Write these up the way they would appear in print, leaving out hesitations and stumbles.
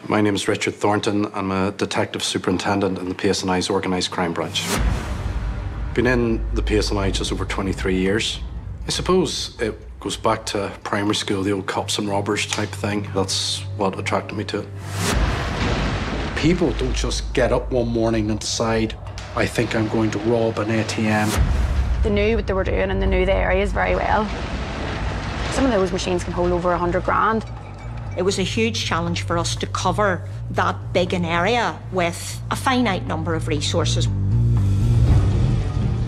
My name is Richard Thornton. I'm a detective superintendent in the PSNI's organised crime branch. Been in the PSNI just over 23 years. I suppose it goes back to primary school, the old cops and robbers type thing. That's what attracted me to it. People don't just get up one morning and decide, I think I'm going to rob an ATM. They knew what they were doing and they knew the areas very well. Some of those machines can hold over 100 grand. It was a huge challenge for us to cover that big an area with a finite number of resources.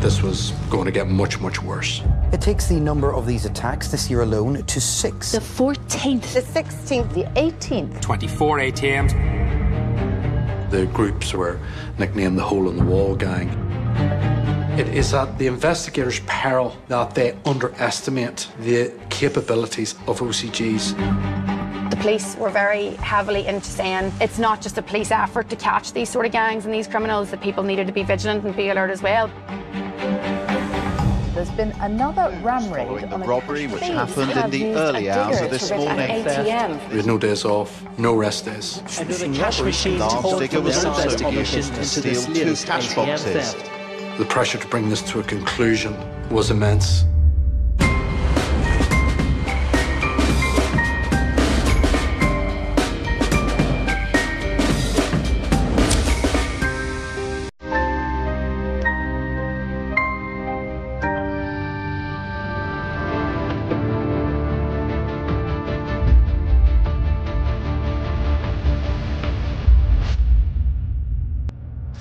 This was going to get much, much worse. It takes the number of these attacks this year alone to 6. The 14th. The 16th. The 18th. 24 ATMs. The groups were nicknamed the Hole in the Wall Gang. It is at the investigators' peril that they underestimate the capabilities of OCGs. The police were very heavily into saying it's not just a police effort to catch these sort of gangs and these criminals, that people needed to be vigilant and be alert as well. There's been another ram raid following the robbery which happened in the early hours of this morning. ATM. We had no days off, no rest days. The arms digger was also used to steal 2 cash boxes. The pressure to bring this to a conclusion was immense.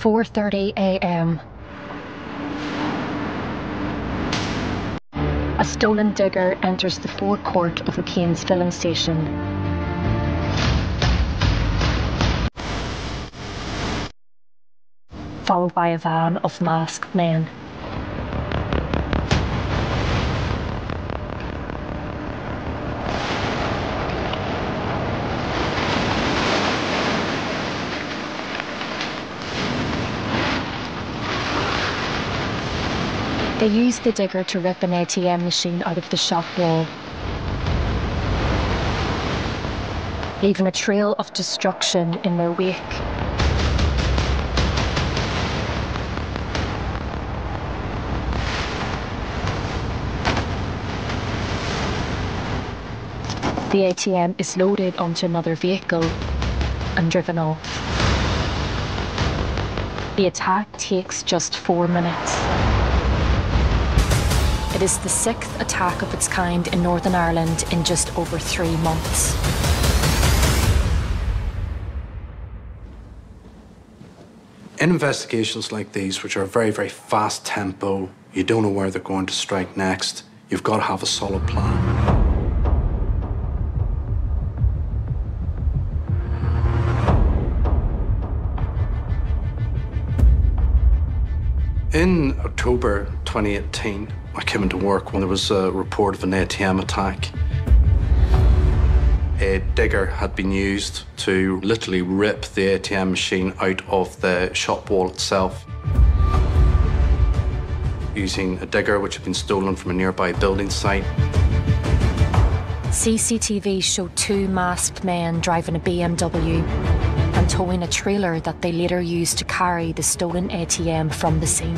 "4:30 a.m. A stolen digger enters the forecourt of the Keynes filling station. Followed by a van of masked men. They used the digger to rip an ATM machine out of the shop wall, leaving a trail of destruction in their wake. The ATM is loaded onto another vehicle and driven off. The attack takes just 4 minutes. It is the 6th attack of its kind in Northern Ireland in just over 3 months. In investigations like these, which are very, very fast tempo, you don't know where they're going to strike next, you've got to have a solid plan. In October 2018, I came into work when there was a report of an ATM attack. A digger had been used to literally rip the ATM machine out of the shop wall itself, using a digger which had been stolen from a nearby building site. CCTV showed 2 masked men driving a BMW and towing a trailer that they later used to carry the stolen ATM from the scene.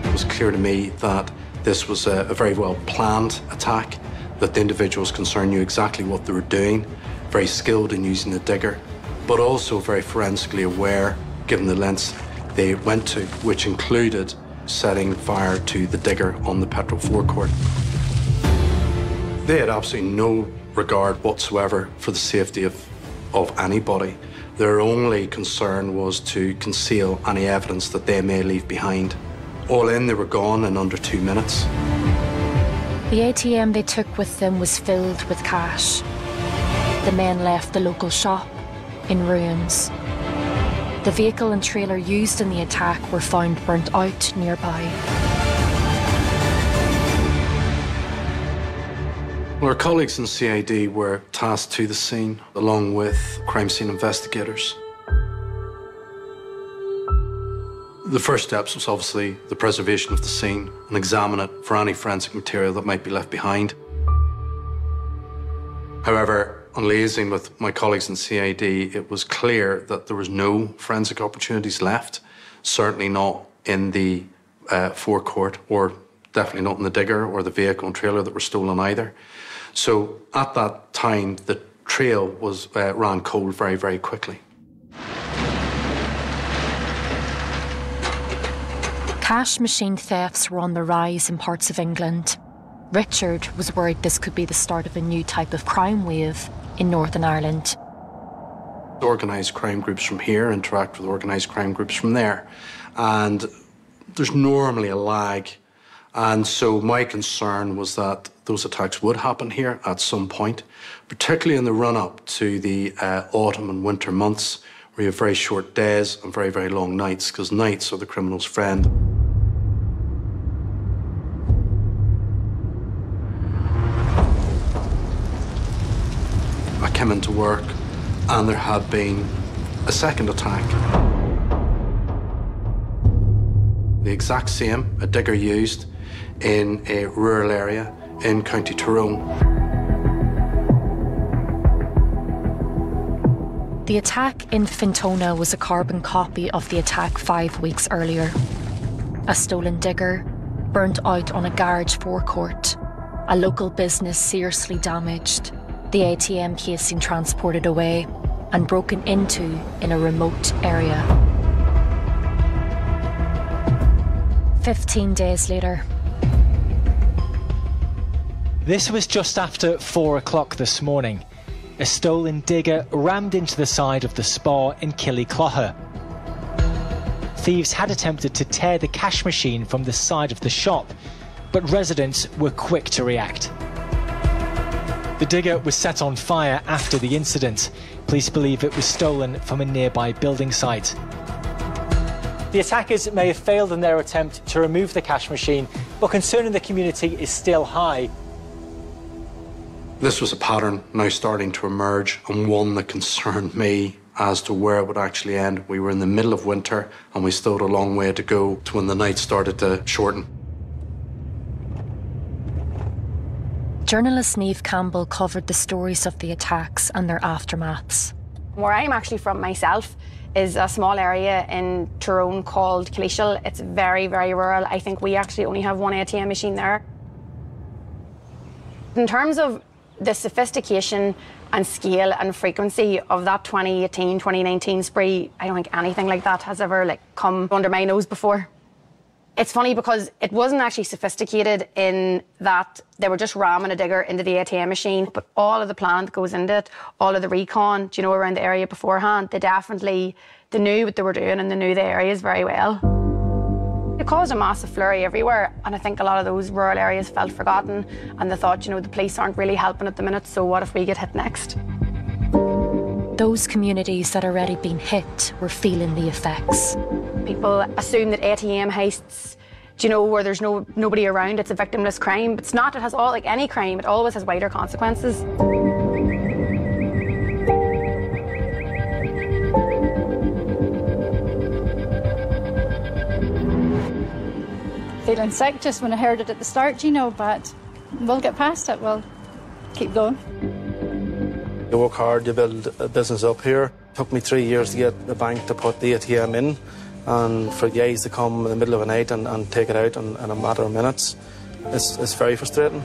It was clear to me that this was a very well planned attack, that the individuals concerned knew exactly what they were doing, very skilled in using the digger, but also very forensically aware, given the lengths they went to, which included setting fire to the digger on the petrol forecourt. They had absolutely no regard whatsoever for the safety of anybody. Their only concern was to conceal any evidence that they may leave behind. All in, they were gone in under 2 minutes. The ATM they took with them was filled with cash. The men left the local shop in ruins. The vehicle and trailer used in the attack were found burnt out nearby. Well, our colleagues in CID were tasked to the scene, along with crime scene investigators. The first steps was obviously the preservation of the scene and examine it for any forensic material that might be left behind. However, on liaising with my colleagues in CID, it was clear that there was no forensic opportunities left, certainly not in the forecourt, or definitely not in the digger or the vehicle and trailer that were stolen either. So at that time, the trail was ran cold very, very quickly. Cash machine thefts were on the rise in parts of England. Richard was worried this could be the start of a new type of crime wave in Northern Ireland. Organised crime groups from here interact with organised crime groups from there. And there's normally a lag. And so my concern was that those attacks would happen here at some point, particularly in the run-up to the autumn and winter months, where you have very short days and very, very long nights, because nights are the criminal's friend. I came into work and there had been a second attack. The exact same, a digger used in a rural area in County Tyrone. The attack in Fintona was a carbon copy of the attack 5 weeks earlier. A stolen digger, burnt out on a garage forecourt, a local business seriously damaged, the ATM casing transported away and broken into in a remote area. 15 days later. This was just after 4 o'clock this morning. A stolen digger rammed into the side of the Spa in Killyclogher. Thieves had attempted to tear the cash machine from the side of the shop, but residents were quick to react. The digger was set on fire after the incident. Police believe it was stolen from a nearby building site. The attackers may have failed in their attempt to remove the cash machine, but concern in the community is still high. This was a pattern now starting to emerge, and one that concerned me as to where it would actually end. We were in the middle of winter and we still had a long way to go to when the night started to shorten. Journalist Niamh Campbell covered the stories of the attacks and their aftermaths. Where I'm actually from myself is a small area in Tyrone called Killyshall. It's very, very rural. I think we actually only have one ATM machine there. In terms of the sophistication and scale and frequency of that 2018, 2019 spree, I don't think anything like that has ever come under my nose before. It's funny because it wasn't actually sophisticated in that they were just ramming a digger into the ATM machine, but all of the plan that goes into it, all of the recon, around the area beforehand, they knew what they were doing and they knew the areas very well. It caused a massive flurry everywhere, and I think a lot of those rural areas felt forgotten, and they thought, the police aren't really helping at the minute, so what if we get hit next? Those communities that already been hit were feeling the effects. People assume that ATM heists, where there's nobody around, it's a victimless crime. But it's not. It has all, like any crime, it always has wider consequences. Feeling sick just when I heard it at the start, but we'll get past it. We'll keep going. You work hard, you build a business up here. It took me 3 years to get the bank to put the ATM in, and for guys to come in the middle of the night and take it out in a matter of minutes, it's very frustrating.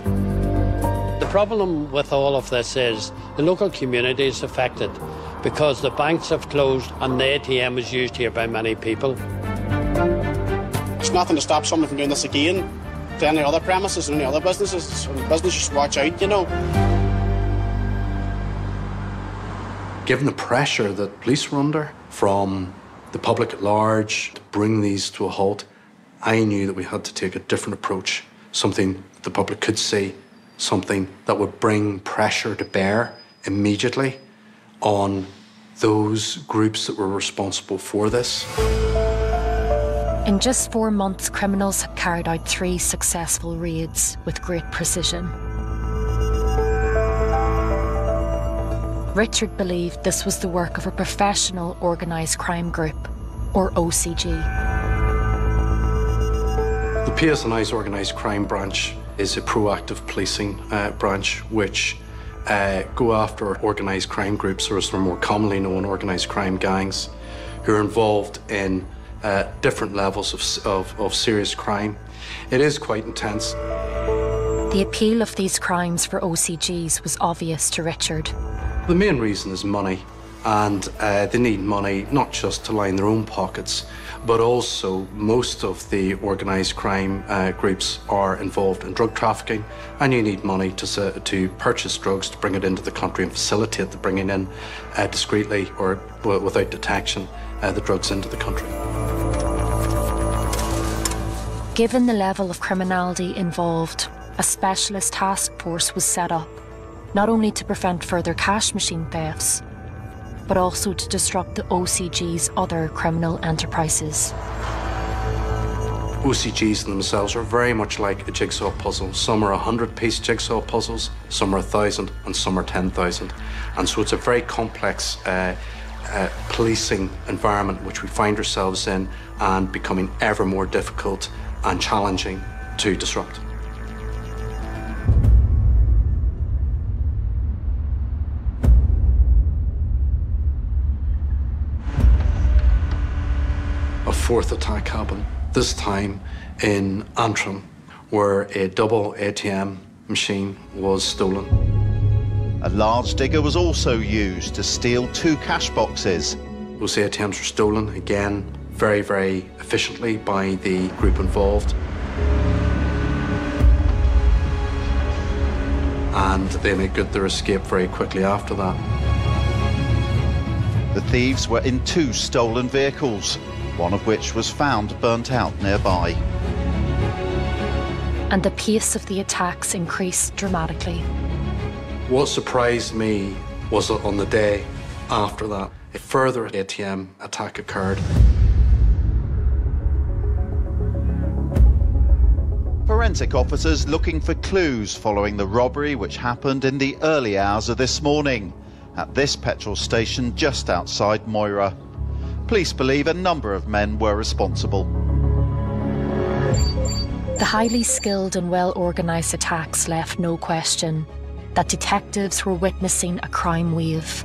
The problem with all of this is the local community is affected because the banks have closed and the ATM is used here by many people. There's nothing to stop someone from doing this again to any other premises and any other businesses. So the business just watch out, Given the pressure that police were under from the public at large to bring these to a halt, I knew that we had to take a different approach, something the public could see, something that would bring pressure to bear immediately on those groups that were responsible for this. In just 4 months, criminals had carried out 3 successful raids with great precision. Richard believed this was the work of a professional organised crime group, or OCG. The PSNI's organised crime branch is a proactive policing branch which go after organised crime groups, or as they're more commonly known, organised crime gangs, who are involved in different levels of serious crime. It is quite intense. The appeal of these crimes for OCGs was obvious to Richard. The main reason is money, and they need money not just to line their own pockets, but also most of the organised crime groups are involved in drug trafficking, and you need money to purchase drugs, to bring it into the country and facilitate the bringing in discreetly or without detection the drugs into the country. Given the level of criminality involved, a specialist task force was set up, not only to prevent further cash machine thefts, but also to disrupt the OCG's other criminal enterprises. OCGs themselves are very much like a jigsaw puzzle. Some are 100-piece jigsaw puzzles, some are 1,000, and some are 10,000. And so it's a very complex policing environment which we find ourselves in, and becoming ever more difficult and challenging to disrupt. A fourth attack happened, this time in Antrim, where a double ATM machine was stolen. A large digger was also used to steal 2 cash boxes. Those ATMs were stolen, again, very, very efficiently by the group involved. And they made good their escape very quickly after that. The thieves were in 2 stolen vehicles, one of which was found burnt out nearby. And the pace of the attacks increased dramatically. What surprised me was that on the day after that, a further ATM attack occurred. Forensic officers looking for clues following the robbery which happened in the early hours of this morning at this petrol station just outside Moira. Police believe a number of men were responsible. The highly skilled and well-organised attacks left no question that detectives were witnessing a crime wave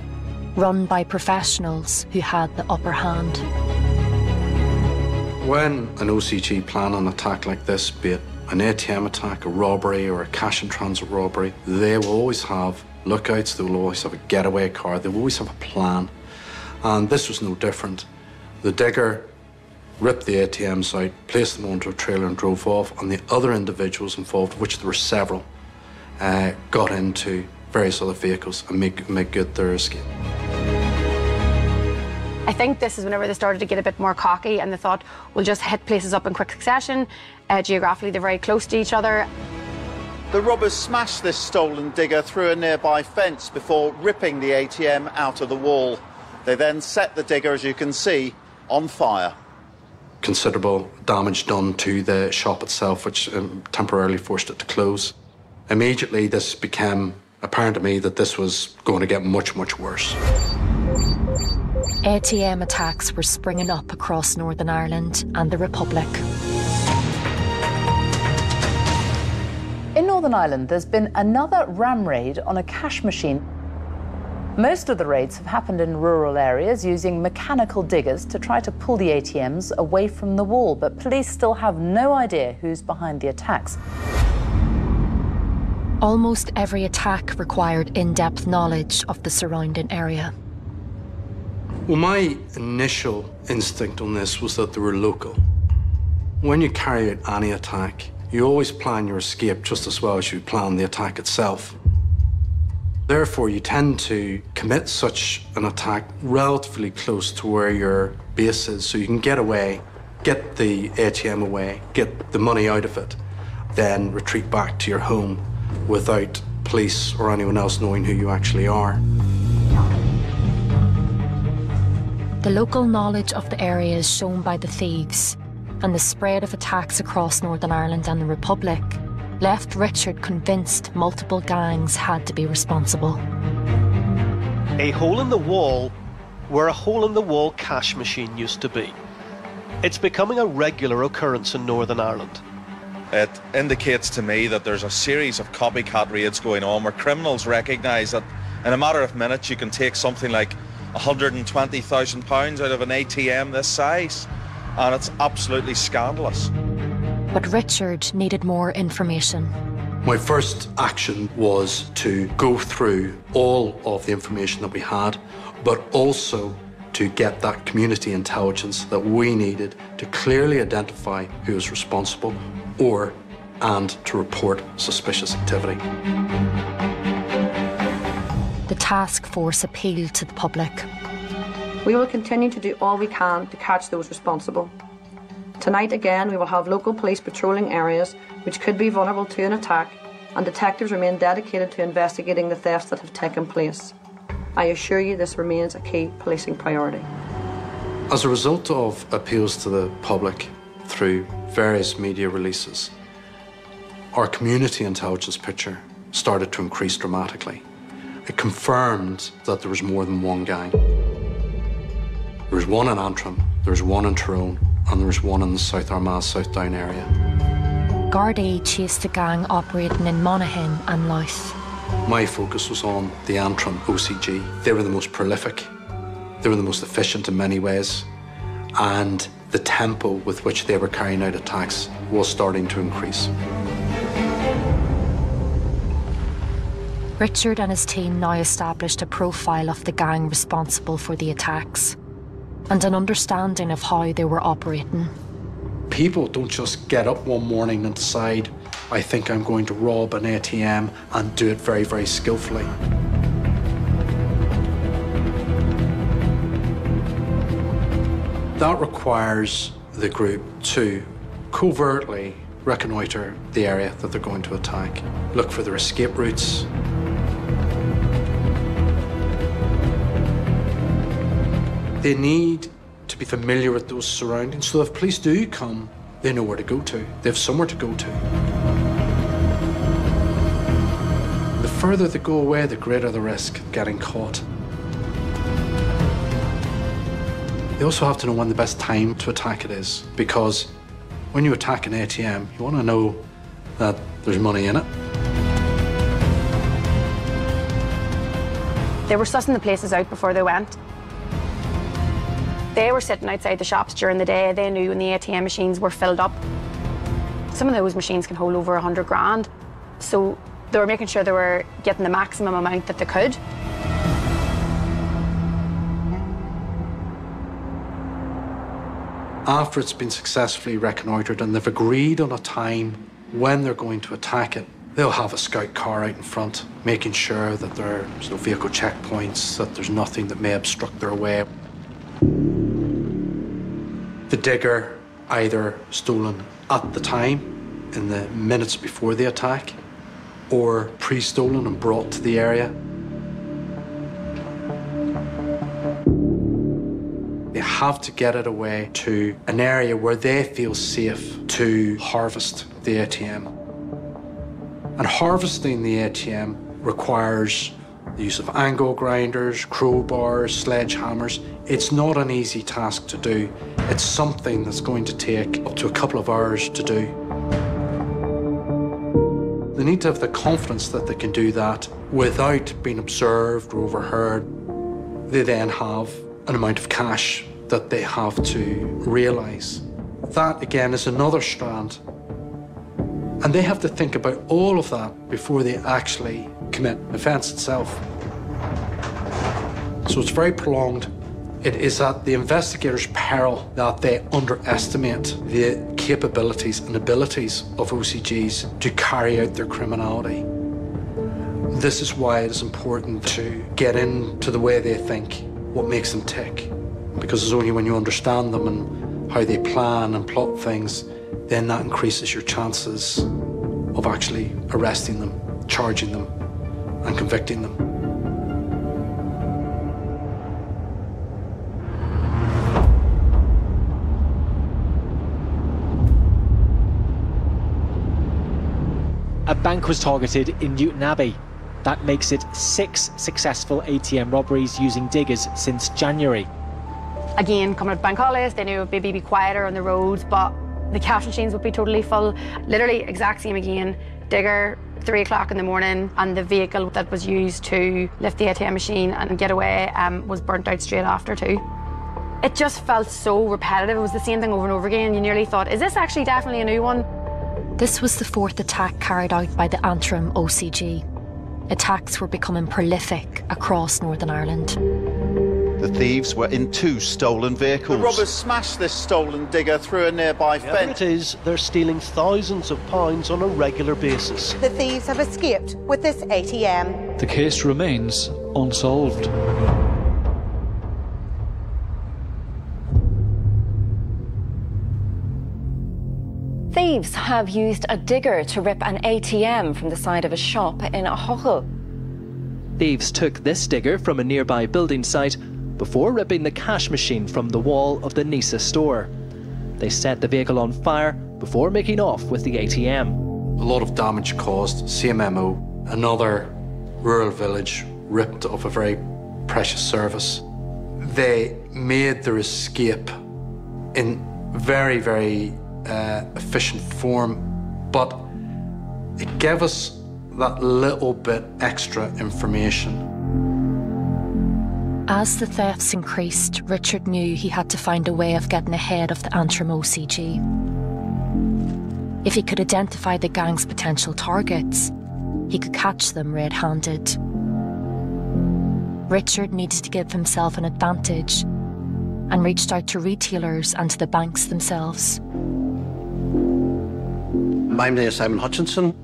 run by professionals who had the upper hand. When an OCG plan an attack like this, be it an ATM attack, a robbery, or a cash in transit robbery, they will always have lookouts, they will always have a getaway car, they will always have a plan. And this was no different. The digger ripped the ATMs out, placed them onto a trailer and drove off, and the other individuals involved, which there were several, got into various other vehicles and make good their escape. I think this is whenever they started to get a bit more cocky and they thought, we'll just hit places up in quick succession. Geographically, they're very close to each other. The robbers smashed this stolen digger through a nearby fence before ripping the ATM out of the wall. They then set the digger, as you can see, on fire. Considerable damage done to the shop itself, which temporarily forced it to close. Immediately, this became apparent to me that this was going to get much, much worse. ATM attacks were springing up across Northern Ireland and the Republic. In Northern Ireland, there's been another ram raid on a cash machine. Most of the raids have happened in rural areas using mechanical diggers to try to pull the ATMs away from the wall, but police still have no idea who's behind the attacks. Almost every attack required in-depth knowledge of the surrounding area. Well, my initial instinct on this was that they were local. When you carry out any attack, you always plan your escape just as well as you plan the attack itself. Therefore, you tend to commit such an attack relatively close to where your base is, so you can get away, get the ATM away, get the money out of it, then retreat back to your home without police or anyone else knowing who you actually are. The local knowledge of the areas shown by the thieves and the spread of attacks across Northern Ireland and the Republic left Richard convinced multiple gangs had to be responsible. A hole in the wall where a hole-in-the-wall cash machine used to be. It's becoming a regular occurrence in Northern Ireland. It indicates to me that there's a series of copycat raids going on where criminals recognise that in a matter of minutes you can take something like £120,000 out of an ATM this size, and it's absolutely scandalous. But Richard needed more information. My first action was to go through all of the information that we had, but also to get that community intelligence that we needed to clearly identify who was responsible and to report suspicious activity. The task force appealed to the public. We will continue to do all we can to catch those responsible. Tonight again, we will have local police patrolling areas which could be vulnerable to an attack, and detectives remain dedicated to investigating the thefts that have taken place. I assure you this remains a key policing priority. As a result of appeals to the public through various media releases, our community intelligence picture started to increase dramatically. It confirmed that there was more than one gang. There was one in Antrim, there was one in Tyrone, and there was one in the South Armagh, South Down area. Gardaí chased the gang operating in Monaghan and Louth. My focus was on the Antrim OCG. They were the most prolific, they were the most efficient in many ways, and the tempo with which they were carrying out attacks was starting to increase. Richard and his team now established a profile of the gang responsible for the attacks and an understanding of how they were operating. People don't just get up one morning and decide, I think I'm going to rob an ATM, and do it very, very skillfully. That requires the group to covertly reconnoitre the area that they're going to attack, look for their escape routes. They need to be familiar with those surroundings, so if police do come, they know where to go to. They have somewhere to go to. The further they go away, the greater the risk of getting caught. They also have to know when the best time to attack it is, because when you attack an ATM, you want to know that there's money in it. They were sussing the places out before they went. They were sitting outside the shops during the day. They knew when the ATM machines were filled up. Some of those machines can hold over 100 grand. So they were making sure they were getting the maximum amount that they could. After it's been successfully reconnoitred and they've agreed on a time when they're going to attack it, they'll have a scout car out in front, making sure that there's no vehicle checkpoints, that there's nothing that may obstruct their way. The digger either stolen at the time, in the minutes before the attack, or pre-stolen and brought to the area. They have to get it away to an area where they feel safe to harvest the ATM. And harvesting the ATM requires the use of angle grinders, crowbars, sledgehammers. It's not an easy task to do. It's something that's going to take up to a couple of hours to do. They need to have the confidence that they can do that without being observed or overheard. They then have an amount of cash that they have to realise. That, again, is another strand. And they have to think about all of that before they actually commit the offence itself. So it's very prolonged. It is at the investigators' peril that they underestimate the capabilities and abilities of OCGs to carry out their criminality. This is why it is important to get into the way they think, what makes them tick. Because it's only when you understand them and how they plan and plot things, then that increases your chances of actually arresting them, charging them, and convicting them. A bank was targeted in Newton Abbey. That makes it 6 successful ATM robberies using diggers since January. Again, coming up bank holidays, they knew it would maybe be quieter on the roads, but The cash machines would be totally full. Literally exact same again. Digger, 3 o'clock in the morning, and the vehicle that was used to lift the ATM machine and get away was burnt out straight after too. It just felt so repetitive. It was the same thing over and over again. You nearly thought, is this actually definitely a new one? This was the fourth attack carried out by the Antrim OCG. Attacks were becoming prolific across Northern Ireland. The thieves were in 2 stolen vehicles. The robbers smashed this stolen digger through a nearby fence. It is, they're stealing thousands of pounds on a regular basis. The thieves have escaped with this ATM. The case remains unsolved. Thieves have used a digger to rip an ATM from the side of a shop in Ochil. Thieves took this digger from a nearby building site before ripping the cash machine from the wall of the Nisa store. They set the vehicle on fire before making off with the ATM. A lot of damage caused, CMMO, another rural village ripped of a very precious service. They made their escape in very, very efficient form, but it gave us that little bit extra information. As the thefts increased, Richard knew he had to find a way of getting ahead of the Antrim OCG. If he could identify the gang's potential targets, he could catch them red-handed. Richard needed to give himself an advantage and reached out to retailers and to the banks themselves. My name is Simon Hutchinson.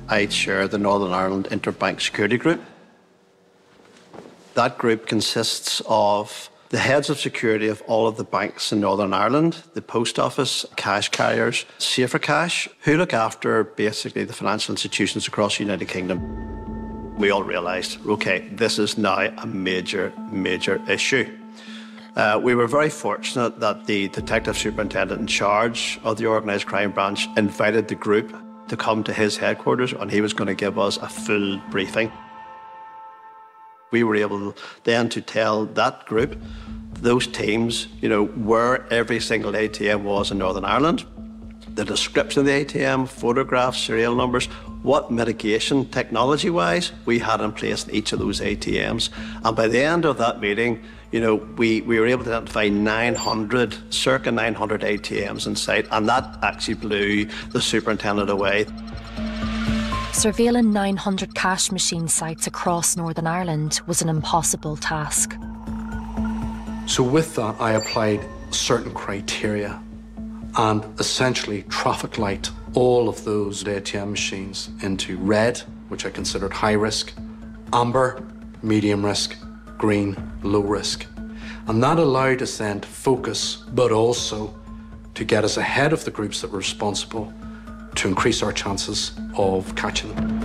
I chair the Northern Ireland Interbank Security Group. That group consists of the heads of security of all of the banks in Northern Ireland, the post office, cash carriers, Safer Cash, who look after basically the financial institutions across the United Kingdom. We all realised, OK, this is now a major, major issue. We were very fortunate that the detective superintendent in charge of the organised crime branch invited the group to come to his headquarters, and he was going to give us a full briefing. We were able then to tell that group, those teams, where every single ATM was in Northern Ireland, the description of the ATM, photographs, serial numbers, what mitigation technology-wise we had in place in each of those ATMs. And by the end of that meeting, we were able to identify circa 900 ATMs in sight, and that actually blew the superintendent away. Surveilling 900 cash machine sites across Northern Ireland was an impossible task. So with that, I applied certain criteria and essentially traffic light all of those ATM machines into red, which I considered high risk, amber, medium risk, green, low risk. And that allowed us then to focus, but also to get us ahead of the groups that were responsible to increase our chances of catching them.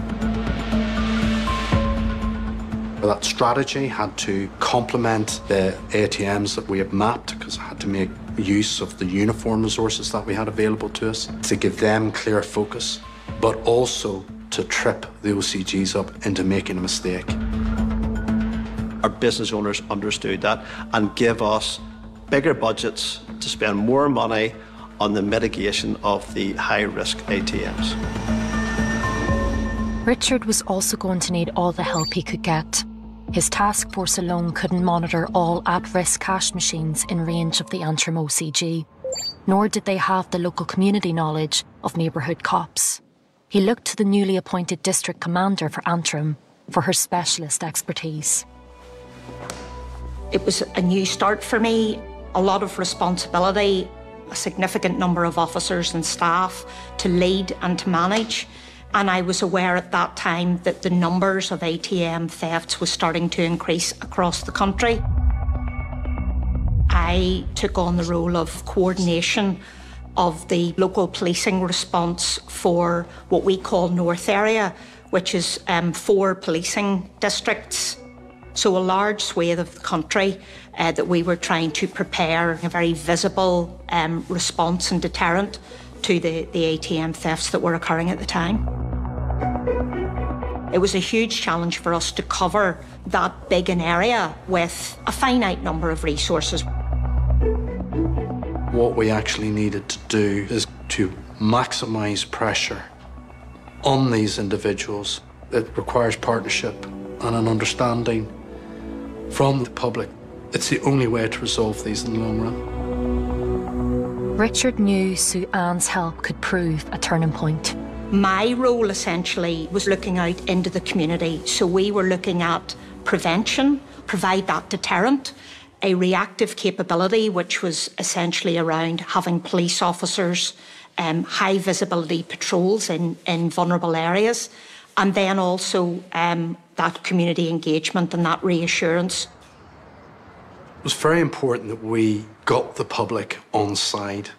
That strategy had to complement the ATMs that we had mapped, because I had to make use of the uniform resources that we had available to us to give them clear focus, but also to trip the OCGs up into making a mistake. Our business owners understood that and gave us bigger budgets to spend more money on the mitigation of the high-risk ATMs. Richard was also going to need all the help he could get. His task force alone couldn't monitor all at-risk cash machines in range of the Antrim OCG, nor did they have the local community knowledge of neighbourhood cops. He looked to the newly appointed district commander for Antrim for her specialist expertise. It was a new start for me, a lot of responsibility, a significant number of officers and staff to lead and to manage. And I was aware at that time that the numbers of ATM thefts was starting to increase across the country. I took on the role of coordination of the local policing response for what we call North Area, which is 4 policing districts. So a large swathe of the country that we were trying to prepare a very visible response and deterrent to the ATM thefts that were occurring at the time. It was a huge challenge for us to cover that big an area with a finite number of resources. What we actually needed to do is to maximise pressure on these individuals. It requires partnership and an understanding from the public. It's the only way to resolve these in the long run. Richard knew Sue Ann's help could prove a turning point. My role essentially was looking out into the community. So we were looking at prevention, provide that deterrent, a reactive capability, which was essentially around having police officers, high visibility patrols in vulnerable areas, and then also that community engagement and that reassurance. It was very important that we got the public on side.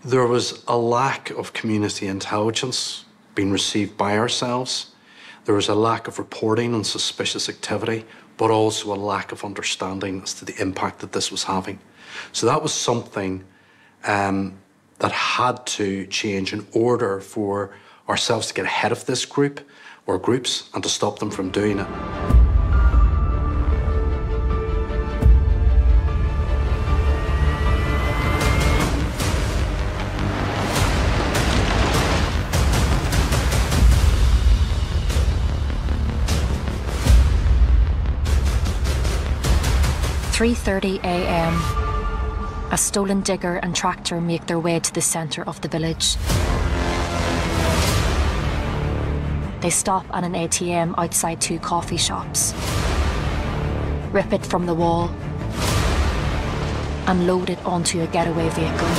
There was a lack of community intelligence being received by ourselves. There was a lack of reporting on suspicious activity, but also a lack of understanding as to the impact that this was having. So that was something that had to change in order for ourselves to get ahead of this group or groups and to stop them from doing it. At 3:30 a.m, a stolen digger and tractor make their way to the centre of the village. They stop at an ATM outside 2 coffee shops, rip it from the wall, and load it onto a getaway vehicle.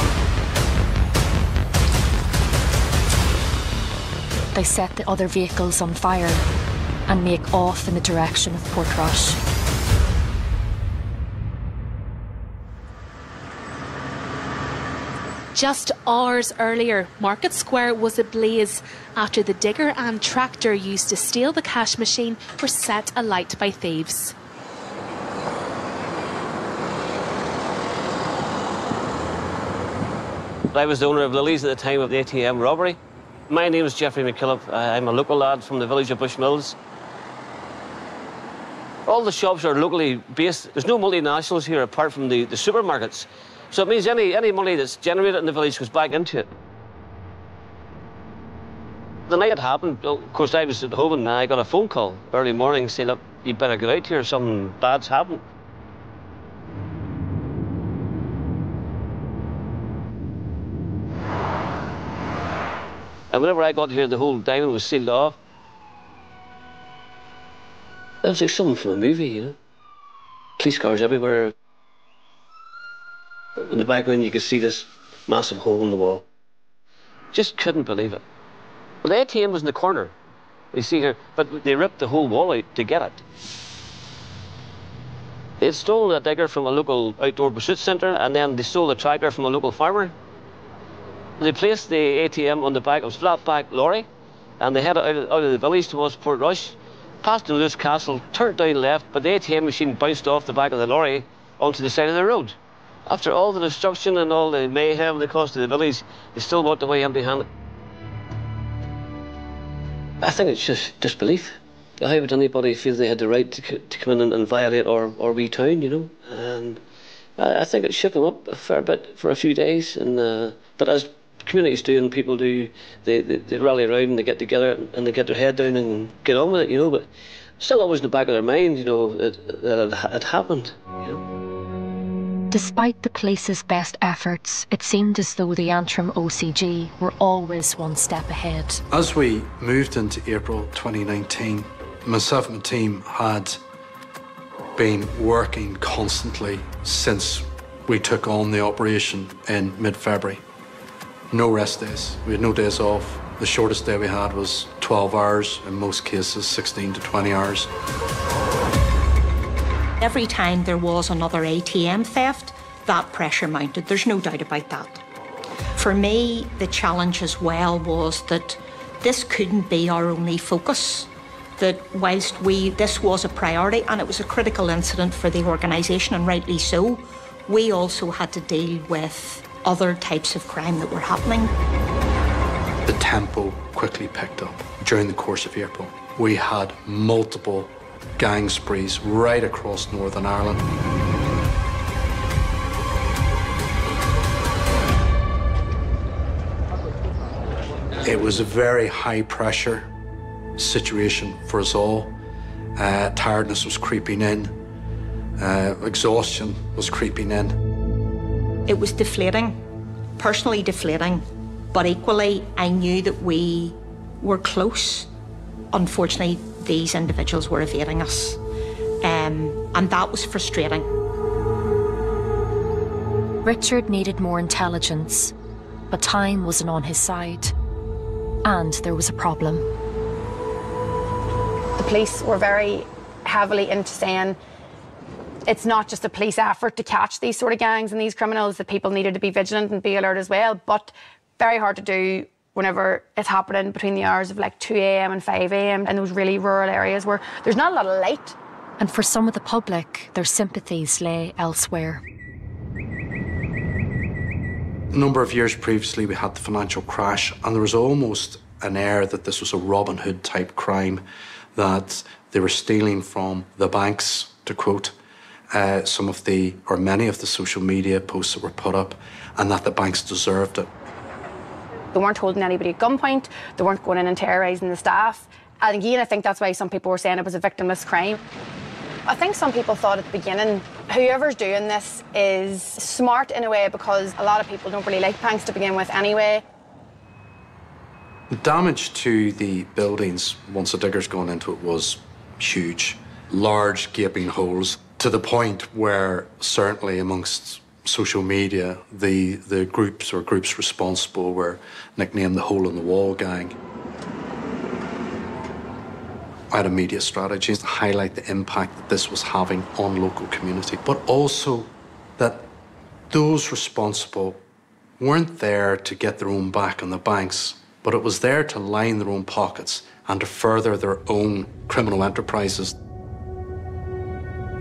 They set the other vehicles on fire and make off in the direction of Portrush. Just hours earlier, Market Square was ablaze after the digger and tractor used to steal the cash machine were set alight by thieves. I was the owner of Lily's at the time of the ATM robbery. My name is Jeffrey McKillop. I'm a local lad from the village of Bushmills. All the shops are locally based. There's no multinationals here apart from the supermarkets. So it means any money that's generated in the village goes back into it. The night it happened, of course, I was at home and I got a phone call early morning saying, look, you better get out here, something bad's happened. And whenever I got here, the whole diamond was sealed off. It was like something from a movie, you know. Police cars everywhere. In the background, you could see this massive hole in the wall. Just couldn't believe it. Well, the ATM was in the corner, you see here, but they ripped the whole wall out to get it. They had stolen a digger from a local outdoor pursuit centre, and then they stole the tractor from a local farmer. They placed the ATM on the back of a flat-back lorry, and they headed out of the village towards Portrush, passed the Lewis Castle, turned down left, but the ATM machine bounced off the back of the lorry onto the side of the road. After all the destruction and all the mayhem they caused to the village, they still walked away empty-handed. I think it's just disbelief. How would anybody feel they had the right to come in and violate our wee town, you know? And I think it shook them up a fair bit for a few days. And but as communities do and people do, they rally around and they get together and they get their head down and get on with it, you know. But still always in the back of their mind, you know, that it had happened, you know. Despite the police's best efforts, it seemed as though the Antrim OCG were always one step ahead. As we moved into April 2019, myself and my team had been working constantly since we took on the operation in mid-February. No rest days. We had no days off. The shortest day we had was 12 hours, in most cases 16 to 20 hours. Every time there was another ATM theft, that pressure mounted. There's no doubt about that. For me, the challenge as well was that this couldn't be our only focus. That whilst this was a priority and it was a critical incident for the organisation, and rightly so, we also had to deal with other types of crime that were happening. The tempo quickly picked up during the course of April. We had multiple gang sprees right across Northern Ireland. It was a very high pressure situation for us all. Tiredness was creeping in. Exhaustion was creeping in. It was deflating, personally deflating, but equally I knew that we were close. Unfortunately, these individuals were evading us, and that was frustrating. Richard needed more intelligence, but time wasn't on his side. And there was a problem. The police were very heavily into saying it's not just a police effort to catch these sort of gangs and these criminals, that people needed to be vigilant and be alert as well, but very hard to do whenever it's happening between the hours of like 2 a.m. and 5 a.m. in those really rural areas where there's not a lot of light. And for some of the public, their sympathies lay elsewhere. A number of years previously, we had the financial crash, and there was almost an air that this was a Robin Hood type crime, that they were stealing from the banks, to quote some of the, or many of the social media posts that were put up, and that the banks deserved it. They weren't holding anybody at gunpoint, they weren't going in and terrorising the staff. And again, I think that's why some people were saying it was a victimless crime. I think some people thought at the beginning, whoever's doing this is smart in a way, because a lot of people don't really like banks to begin with anyway. The damage to the buildings, once the diggers gone into it, was huge. Large gaping holes, to the point where certainly amongst social media, the groups responsible were nicknamed the Hole in the Wall Gang. I had a media strategy to highlight the impact that this was having on local community, but also that those responsible weren't there to get their own back on the banks, but it was there to line their own pockets and to further their own criminal enterprises.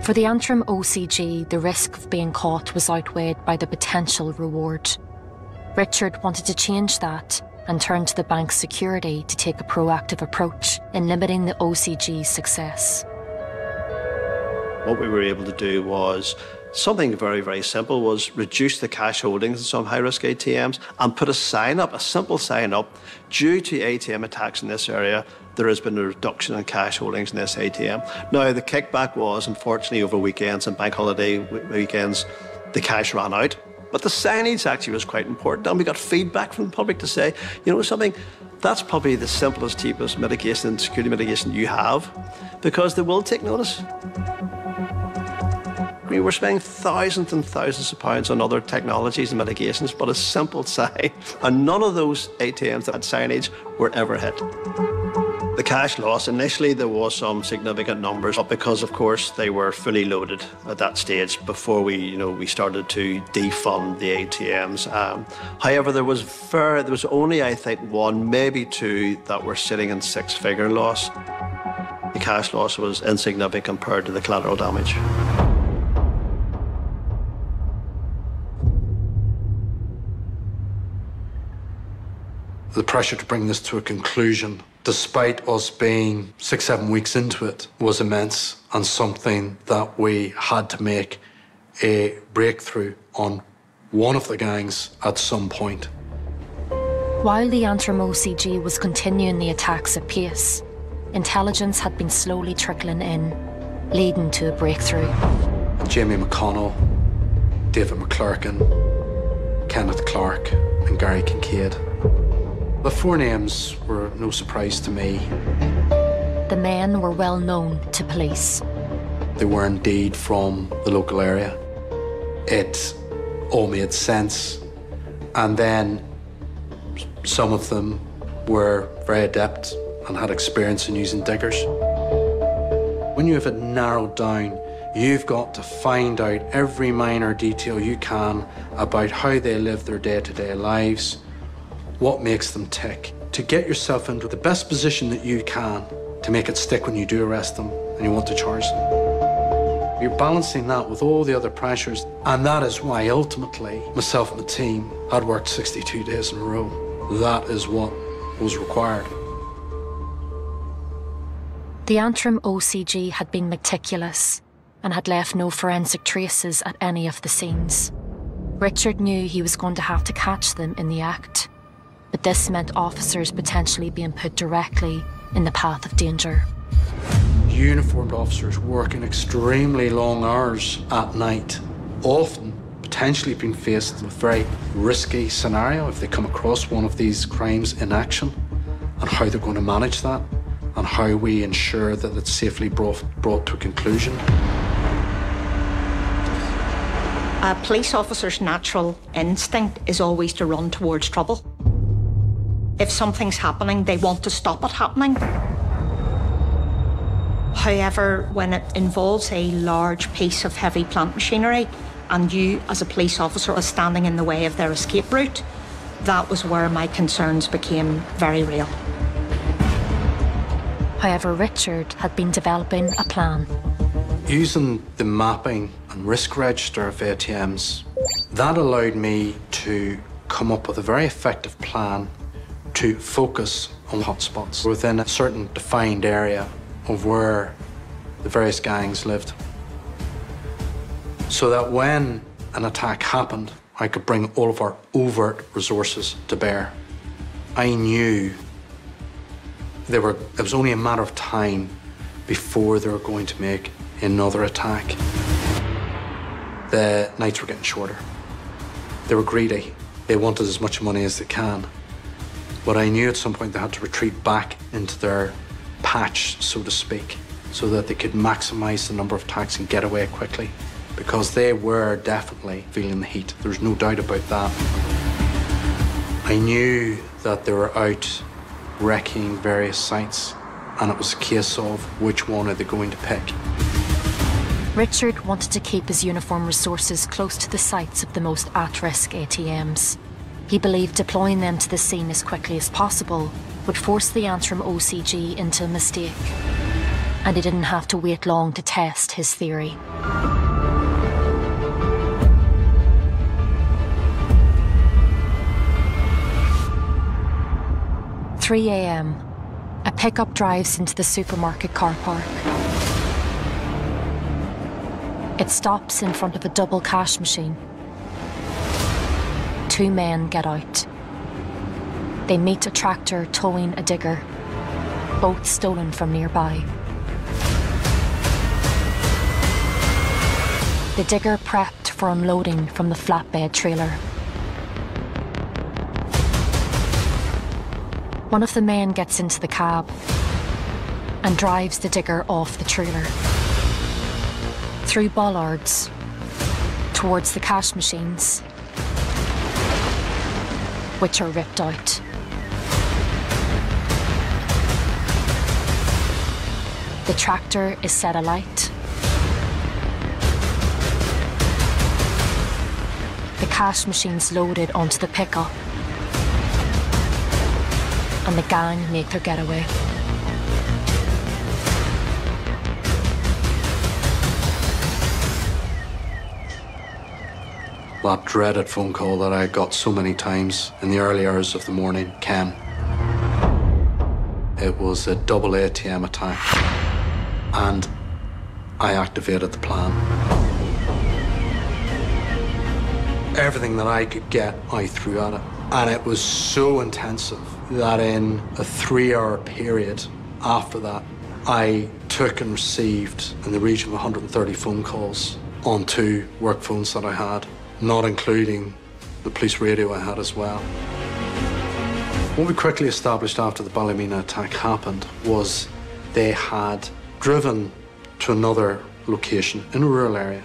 For the Antrim OCG, the risk of being caught was outweighed by the potential reward. Richard wanted to change that and turned to the bank's security to take a proactive approach in limiting the OCG's success. What we were able to do was something very, very simple, was reduce the cash holdings in some high-risk ATMs and put a sign up, a simple sign up, due to ATM attacks in this area, there has been a reduction in cash holdings in this ATM. Now, the kickback was, unfortunately, over weekends and bank holiday weekends, the cash ran out. But the signage actually was quite important, and we got feedback from the public to say, you know something, that's probably the simplest, cheapest mitigation and security mitigation you have, because they will take notice. We were spending thousands and thousands of pounds on other technologies and mitigations, but a simple sign, and none of those ATMs that had signage were ever hit. The cash loss, initially there was some significant numbers, but because of course they were fully loaded at that stage before we started to defund the ATMs. However, there was only, I think, one, maybe two that were sitting in six-figure loss. The cash loss was insignificant compared to the collateral damage. The pressure to bring this to a conclusion, despite us being 6-7 weeks into it, was immense, and something that we had to make a breakthrough on one of the gangs at some point. While the Antrim OCG was continuing the attacks at pace, intelligence had been slowly trickling in, leading to a breakthrough. Jamie McConnell, David McClurkin, Kenneth Clark and Gary Kincaid. The four names were no surprise to me. The men were well known to police. They were indeed from the local area. It all made sense. And then some of them were very adept and had experience in using diggers. When you have it narrowed down, you've got to find out every minor detail you can about how they live their day-to-day lives, what makes them tick, to get yourself into the best position that you can to make it stick when you do arrest them and you want to charge them. You're balancing that with all the other pressures, and that is why ultimately myself and the team had worked 62 days in a row. That is what was required. The Antrim OCG had been meticulous and had left no forensic traces at any of the scenes. Richard knew he was going to have to catch them in the act. but this meant officers potentially being put directly in the path of danger. Uniformed officers working extremely long hours at night, often potentially being faced with a very risky scenario if they come across one of these crimes in action, and how they're going to manage that, and how we ensure that it's safely brought to a conclusion. A police officer's natural instinct is always to run towards trouble. If something's happening, they want to stop it happening. However, when it involves a large piece of heavy plant machinery and you, as a police officer, are standing in the way of their escape route, that was where my concerns became very real. However, Richard had been developing a plan. Using the mapping and risk register of ATMs, that allowed me to come up with a very effective plan to focus on hotspots within a certain defined area of where the various gangs lived. So that when an attack happened, I could bring all of our overt resources to bear. I knew it was only a matter of time before they were going to make another attack. The nights were getting shorter. They were greedy. They wanted as much money as they can. But I knew at some point they had to retreat back into their patch, so to speak, so that they could maximize the number of attacks and get away quickly, because they were definitely feeling the heat. There's no doubt about that. I knew that they were out wrecking various sites, and it was a case of which one are they going to pick. Richard wanted to keep his uniform resources close to the sites of the most at-risk ATMs. He believed deploying them to the scene as quickly as possible would force the Antrim OCG into a mistake, and he didn't have to wait long to test his theory. At 3 a.m, a pickup drives into the supermarket car park. It stops in front of a double cash machine. 2 men get out. They meet a tractor towing a digger, both stolen from nearby. The digger prepped for unloading from the flatbed trailer. One of the men gets into the cab and drives the digger off the trailer, through bollards, towards the cash machines, which are ripped out. The tractor is set alight. The cash machines loaded onto the pickup, and the gang make their getaway. That dreaded phone call that I got so many times in the early hours of the morning came. It was a double ATM attack, and I activated the plan. Everything that I could get, I threw at it. And it was so intensive that in a 3-hour period after that, I took and received in the region of 130 phone calls on 2 work phones that I had, not including the police radio I had as well. What we quickly established after the Ballymena attack happened was they had driven to another location in a rural area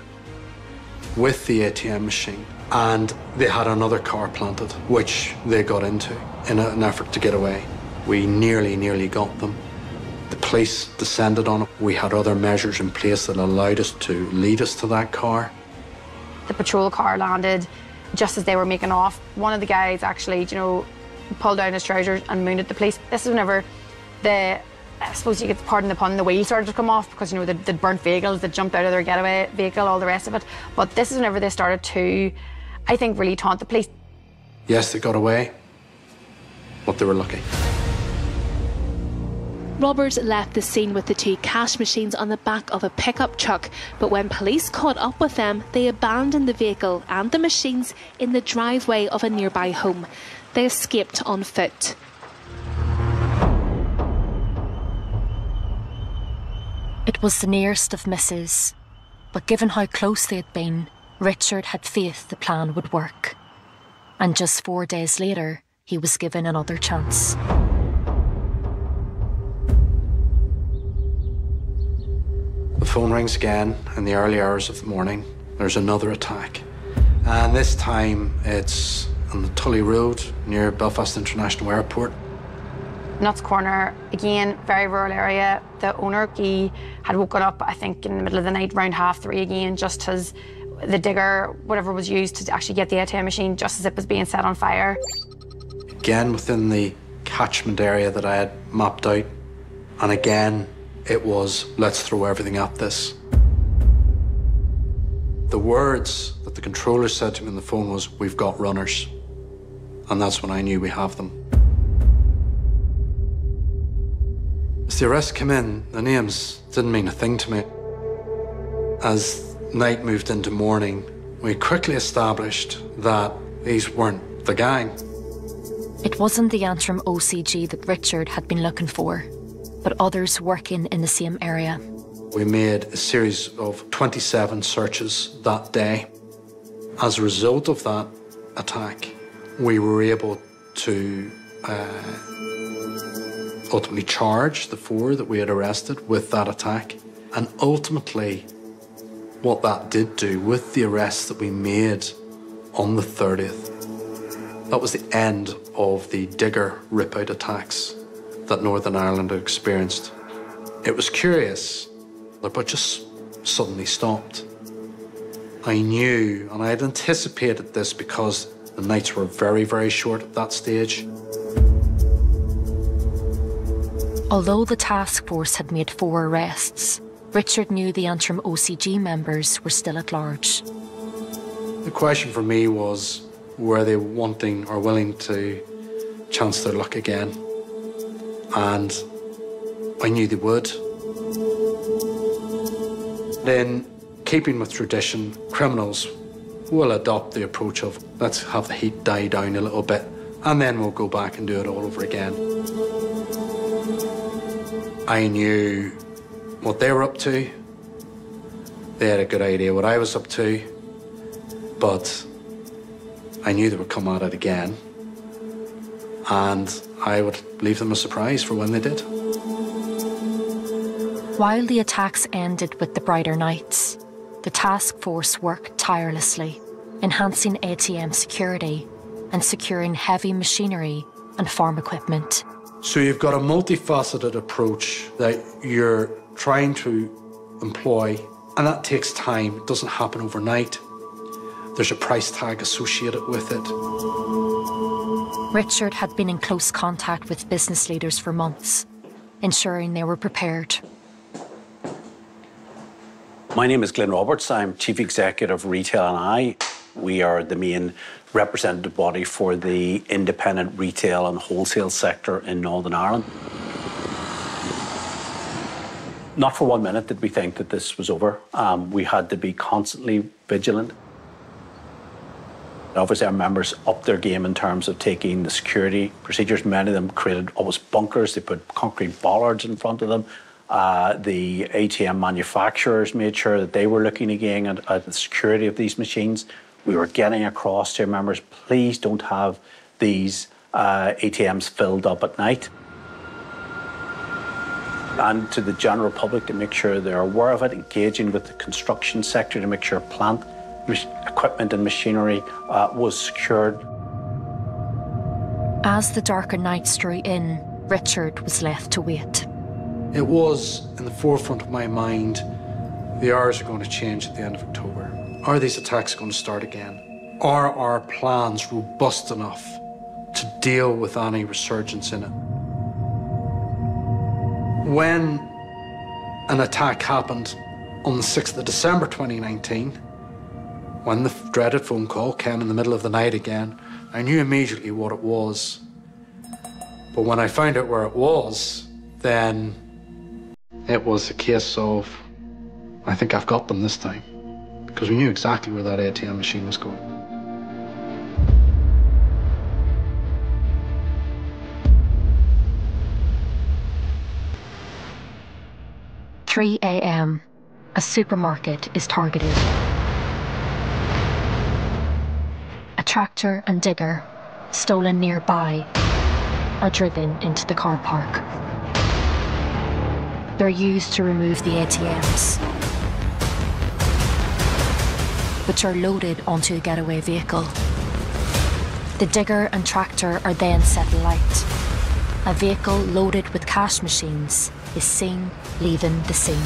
with the ATM machine, and they had another car planted, which they got into in an effort to get away. We nearly got them. The police descended on it. We had other measures in place that allowed us to lead us to that car. The patrol car landed just as they were making off. One of the guys actually, pulled down his trousers and mooned the police. This is whenever I suppose you could pardon the pun, the wheels started to come off, because, they'd burnt vehicles, they'd jumped out of their getaway vehicle, all the rest of it. But this is whenever they started to, I think, really taunt the police. Yes, they got away, but they were lucky. Robbers left the scene with the 2 cash machines on the back of a pickup truck, but when police caught up with them, they abandoned the vehicle and the machines in the driveway of a nearby home. They escaped on foot. It was the nearest of misses, but given how close they had been, Richard had faith the plan would work. And just 4 days later, he was given another chance. The phone rings again in the early hours of the morning. There's another attack. And this time it's on the Tully Road near Belfast International Airport. Nuts Corner, again, very rural area. The owner, he had woken up, I think, in the middle of the night, around 3:30 again, just as the digger, whatever was used to actually get the ATM machine, just as it was being set on fire. Again, within the catchment area that I had mapped out. And again, it was, let's throw everything at this. The words that the controller said to me on the phone was, we've got runners. And that's when I knew we have them. As the arrests came in, the names didn't mean a thing to me. As night moved into morning, we quickly established that these weren't the gang. It wasn't the Antrim OCG that Richard had been looking for, but others working in the same area. We made a series of 27 searches that day. As a result of that attack, we were able to ultimately charge the 4 that we had arrested with that attack. And ultimately, what that did do with the arrests that we made on the 30th, that was the end of the digger rip-out attacks that Northern Ireland had experienced. It was curious, but just suddenly stopped. I knew, and I had anticipated this because the nights were very, very short at that stage. Although the task force had made 4 arrests, Richard knew the Antrim OCG members were still at large. The question for me was, were they wanting or willing to chance their luck again? And I knew they would. In keeping with tradition, criminals will adopt the approach of, let's have the heat die down a little bit, and then we'll go back and do it all over again. I knew what they were up to. They had a good idea what I was up to, but I knew they would come at it again, and I would leave them a surprise for when they did. While the attacks ended with the brighter nights, the task force worked tirelessly, enhancing ATM security and securing heavy machinery and farm equipment. So you've got a multifaceted approach that you're trying to employ, and that takes time. It doesn't happen overnight. There's a price tag associated with it. Richard had been in close contact with business leaders for months, ensuring they were prepared. My name is Glyn Roberts. I'm Chief Executive Retail and I. We are the main representative body for the independent retail and wholesale sector in Northern Ireland. Not for 1 minute did we think that this was over. We had to be constantly vigilant. Obviously, our members upped their game in terms of taking the security procedures. Many of them created almost bunkers. They put concrete bollards in front of them. The ATM manufacturers made sure that they were looking again at the security of these machines. We were getting across to our members, please don't have these ATMs filled up at night. And to the general public to make sure they're aware of it, engaging with the construction sector to make sure plant equipment and machinery was secured. As the darker nights drew in, Richard was left to wait. It was in the forefront of my mind, the hours are going to change at the end of October. Are these attacks going to start again? Are our plans robust enough to deal with any resurgence in it? When an attack happened on the 6th of December 2019, when the dreaded phone call came in the middle of the night again, I knew immediately what it was. But when I found out where it was, then it was a case of, I think I've got them this time. Because we knew exactly where that ATM machine was going. 3 a.m., a supermarket is targeted. A tractor and digger, stolen nearby, are driven into the car park. They're used to remove the ATMs, which are loaded onto a getaway vehicle. The digger and tractor are then set alight. A vehicle loaded with cash machines is seen leaving the scene.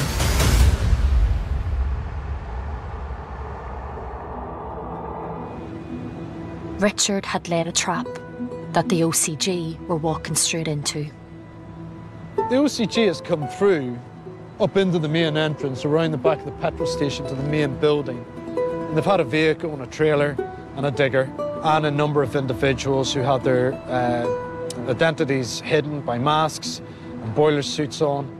Richard had laid a trap that the OCG were walking straight into. The OCG has come through up into the main entrance around the back of the petrol station to the main building. And they've had a vehicle and a trailer and a digger and a number of individuals who had their identities hidden by masks and boiler suits on.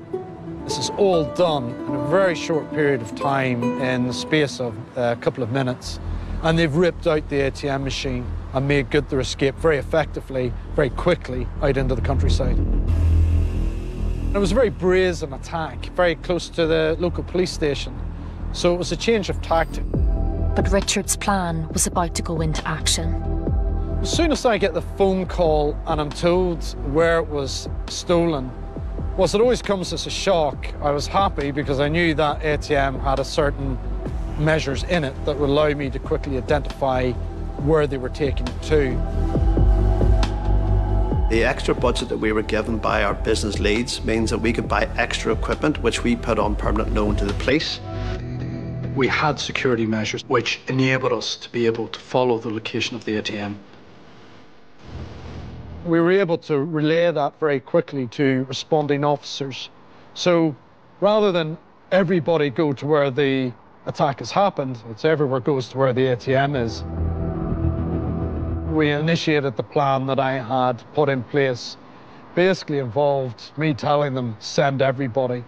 This is all done in a very short period of time, in the space of a couple of minutes. And they've ripped out the ATM machine and made good their escape very effectively, very quickly, out into the countryside. It was a very brazen attack, very close to the local police station. So it was a change of tactic. But Richard's plan was about to go into action. As soon as I get the phone call and I'm told where it was stolen, whilst it always comes as a shock, I was happy because I knew that ATM had a certain measures in it that would allow me to quickly identify where they were taking it to. The extra budget that we were given by our business leads means that we could buy extra equipment, which we put on permanent loan to the police. We had security measures which enabled us to be able to follow the location of the ATM. We were able to relay that very quickly to responding officers. So rather than everybody go to where the attack has happened, it's everywhere goes to where the ATM is. We initiated the plan that I had put in place. Basically involved me telling them, send everybody.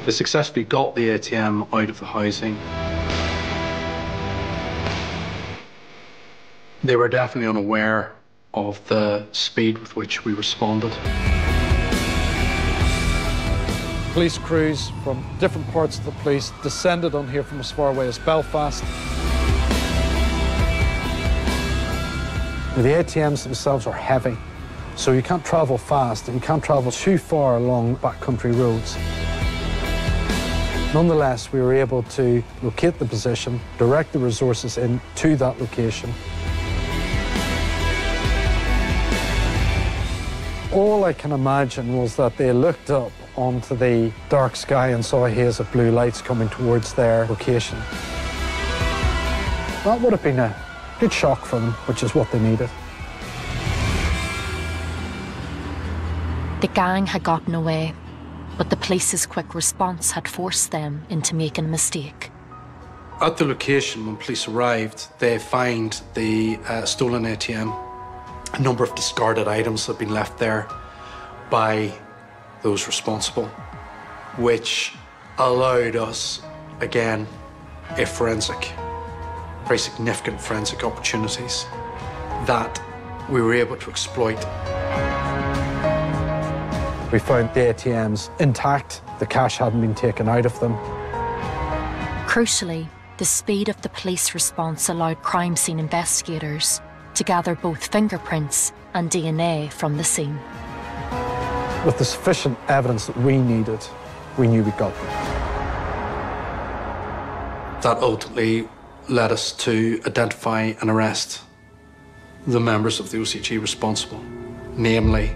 They successfully got the ATM out of the housing. They were definitely unaware of the speed with which we responded. Police crews from different parts of the police descended on here from as far away as Belfast. The ATMs themselves are heavy, so you can't travel fast and you can't travel too far along backcountry roads. Nonetheless, we were able to locate the position, direct the resources into that location. All I can imagine was that they looked up onto the dark sky and saw a haze of blue lights coming towards their location. That would have been a good shock for them, which is what they needed. The gang had gotten away, but the police's quick response had forced them into making a mistake. At the location, when police arrived, they find the stolen ATM, a number of discarded items that had been left there by those responsible, which allowed us, again, very significant forensic opportunities that we were able to exploit. We found the ATMs intact, the cash hadn't been taken out of them. Crucially, the speed of the police response allowed crime scene investigators to gather both fingerprints and DNA from the scene. With the sufficient evidence that we needed, we knew we got them. That ultimately led us to identify and arrest the members of the OCG responsible, namely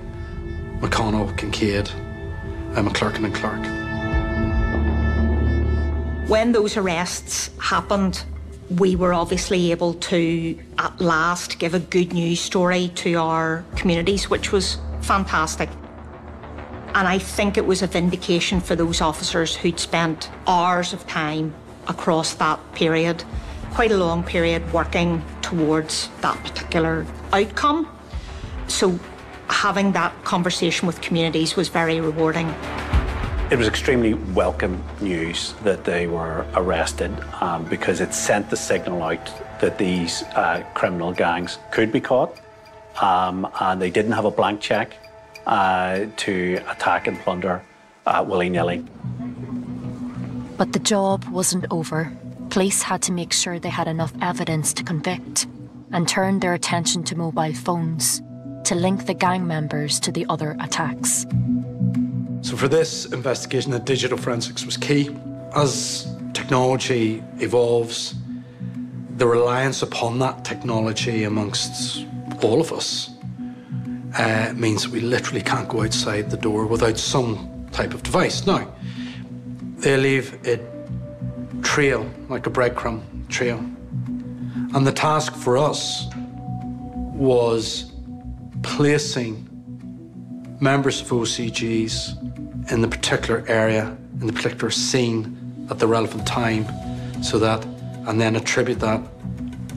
McConnell, Kincaid, and McClurkin and Clark. When those arrests happened, we were obviously able to, at last, give a good news story to our communities, which was fantastic. And I think it was a vindication for those officers who'd spent hours of time across that period, quite a long period, working towards that particular outcome. So having that conversation with communities was very rewarding. It was extremely welcome news that they were arrested because it sent the signal out that these criminal gangs could be caught, and they didn't have a blank check to attack and plunder willy-nilly. But the job wasn't over. Police had to make sure they had enough evidence to convict and turned their attention to mobile phones to link the gang members to the other attacks. So for this investigation, the digital forensics was key. As technology evolves, the reliance upon that technology amongst all of us means that we literally can't go outside the door without some type of device. Now, they leave a trail, like a breadcrumb trail. And the task for us was placing members of OCGs in the particular area, in the particular scene at the relevant time, so that, and then attribute that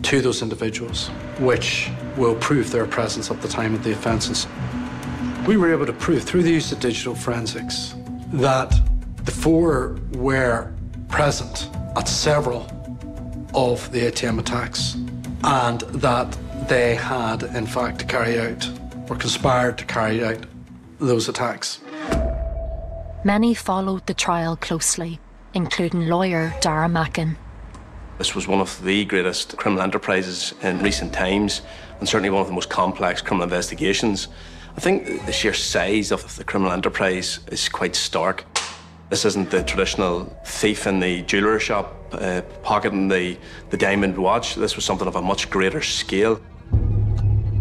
to those individuals, which will prove their presence at the time of the offences. We were able to prove through the use of digital forensics that the four were present at several of the ATM attacks and that they had, in fact, carried out or conspired to carry out those attacks. Many followed the trial closely, including lawyer Dara Mackin. This was one of the greatest criminal enterprises in recent times, and certainly one of the most complex criminal investigations. I think the sheer size of the criminal enterprise is quite stark. This isn't the traditional thief in the jeweller shop pocketing the diamond watch. This was something of a much greater scale.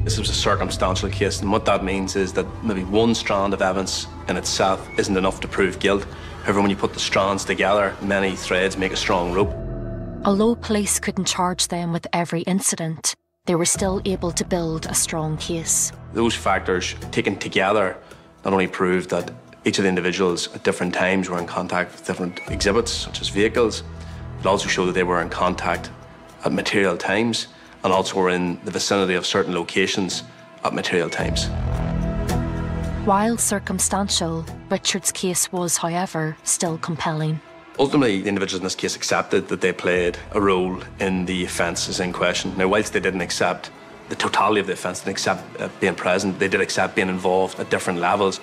This was a circumstantial case, and what that means is that maybe one strand of evidence in itself isn't enough to prove guilt. However, when you put the strands together, many threads make a strong rope. Although police couldn't charge them with every incident, they were still able to build a strong case. Those factors taken together not only proved that each of the individuals at different times were in contact with different exhibits, such as vehicles, but also showed that they were in contact at material times and also were in the vicinity of certain locations at material times. While circumstantial, Richard's case was, however, still compelling. Ultimately, the individuals in this case accepted that they played a role in the offences in question. Now, whilst they didn't accept the totality of the offence, didn't accept being present, they did accept being involved at different levels.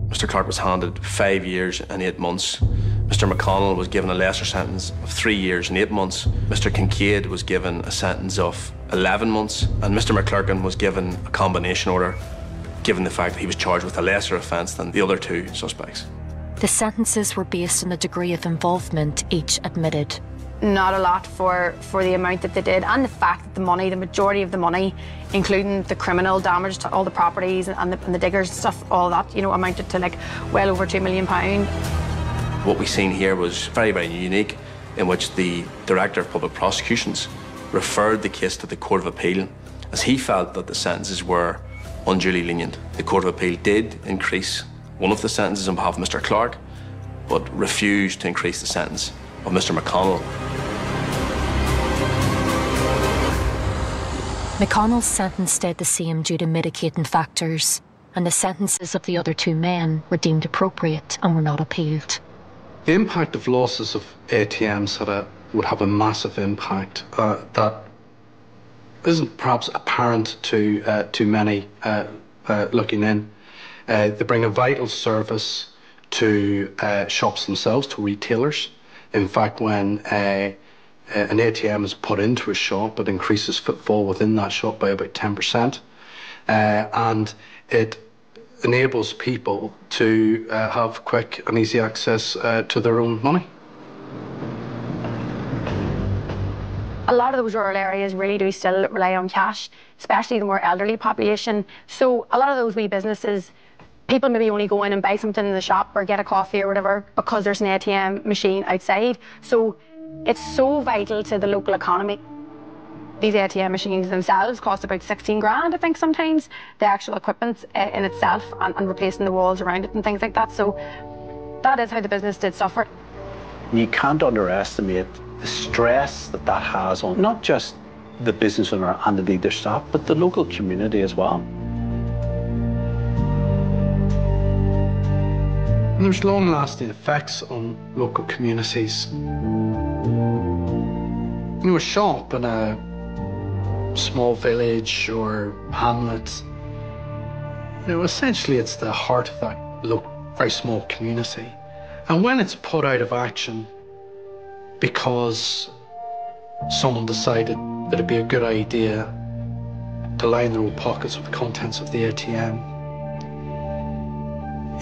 Mr. Clark was handed 5 years and 8 months. Mr. McConnell was given a lesser sentence of 3 years and 8 months. Mr. Kincaid was given a sentence of 11 months. And Mr. McClurkin was given a combination order, given the fact that he was charged with a lesser offence than the other two suspects. The sentences were based on the degree of involvement each admitted. Not a lot for the amount that they did, and the fact that the money, the majority of the money, including the criminal damage to all the properties and the diggers and stuff, all that, you know, amounted to like well over £2 million. What we've seen here was very, very unique, in which the Director of Public Prosecutions referred the case to the Court of Appeal as he felt that the sentences were unduly lenient. The Court of Appeal did increase one of the sentences on behalf of Mr. Clark, but refused to increase the sentence of Mr. McConnell. McConnell's sentence stayed the same due to mitigating factors, and the sentences of the other two men were deemed appropriate and were not appealed. The impact of losses of ATMs would have a massive impact that isn't perhaps apparent to many looking in. They bring a vital service to shops themselves, to retailers. In fact, when an ATM is put into a shop, it increases footfall within that shop by about 10%. And it enables people to have quick and easy access to their own money. A lot of those rural areas really do still rely on cash, especially the more elderly population. So a lot of those wee businesses, people maybe only go in and buy something in the shop or get a coffee or whatever because there's an ATM machine outside. So it's so vital to the local economy. These ATM machines themselves cost about 16 grand, I think, sometimes, the actual equipment in itself and replacing the walls around it and things like that. So that is how the business did suffer. You can't underestimate the stress that that has on not just the business owner and the leader staff, but the local community as well. And there's long-lasting effects on local communities. a shop in a small village or hamlet, essentially it's the heart of that very small community. And when it's put out of action because someone decided that it'd be a good idea to line their own pockets with the contents of the ATM,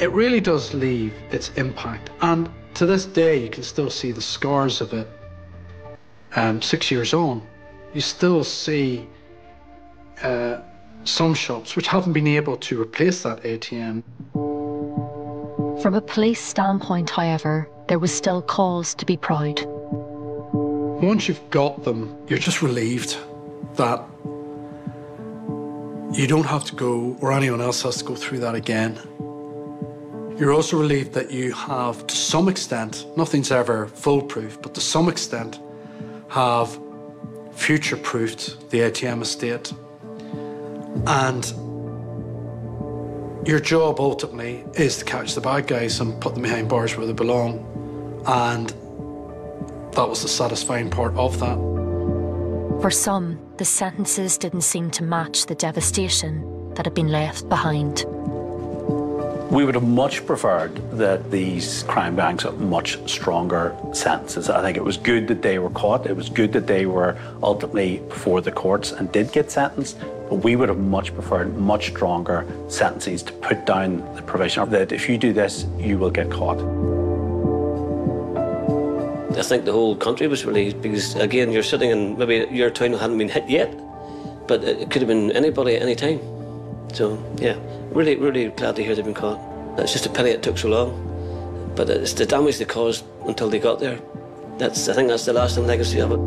it really does leave its impact. And to this day, you can still see the scars of it. 6 years on, you still see some shops which haven't been able to replace that ATM. From a police standpoint, however, there was still cause to be proud. Once you've got them, you're just relieved that you don't have to go, or anyone else has to go through that again. You're also relieved that you have, to some extent, nothing's ever foolproof, but to some extent, have future-proofed the ATM estate. And your job ultimately is to catch the bad guys and put them behind bars where they belong. And that was the satisfying part of that. For some, the sentences didn't seem to match the devastation that had been left behind. We would have much preferred that these crime gangs got much stronger sentences. I think it was good that they were caught. It was good that they were ultimately before the courts and did get sentenced. But we would have much preferred much stronger sentences to put down the provision that if you do this, you will get caught. I think the whole country was relieved because, again, you're sitting in, maybe your town hadn't been hit yet, but it could have been anybody at any time. So, yeah, really, really glad to hear they've been caught. It's just a pity it took so long, but it's the damage they caused until they got there. I think that's the lasting legacy of it.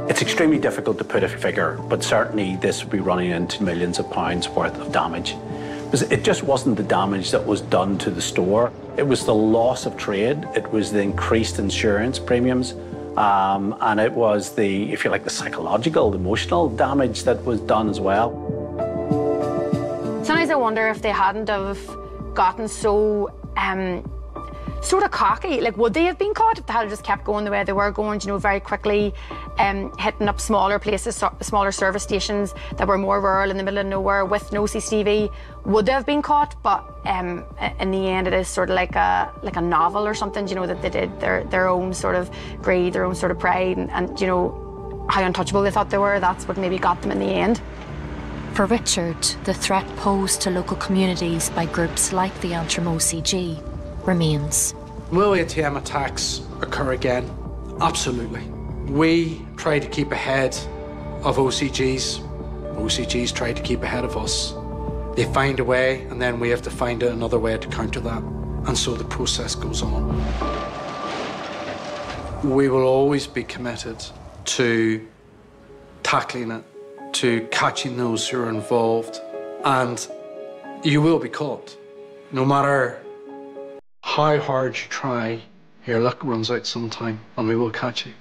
It's extremely difficult to put a figure, but certainly this would be running into millions of pounds worth of damage. Because it just wasn't the damage that was done to the store. It was the loss of trade. It was the increased insurance premiums. And it was the, if you like, the psychological, the emotional damage that was done as well. Sometimes I wonder if they hadn't have gotten so sort of cocky. Like, would they have been caught if they had just kept going the way they were going, very quickly, hitting up smaller places, smaller service stations that were more rural in the middle of nowhere with no CCTV? Would they have been caught? But in the end, it is sort of like a novel or something, that they did their own sort of greed, their own sort of pride, and how untouchable they thought they were. That's what maybe got them in the end. For Richard, the threat posed to local communities by groups like the Antrim OCG remains. Will ATM attacks occur again? Absolutely. We try to keep ahead of OCGs. OCGs try to keep ahead of us. They find a way, and then we have to find another way to counter that. And so the process goes on. We will always be committed to tackling it, to catching those who are involved, and you will be caught. No matter how hard you try, your luck runs out sometime, and we will catch you.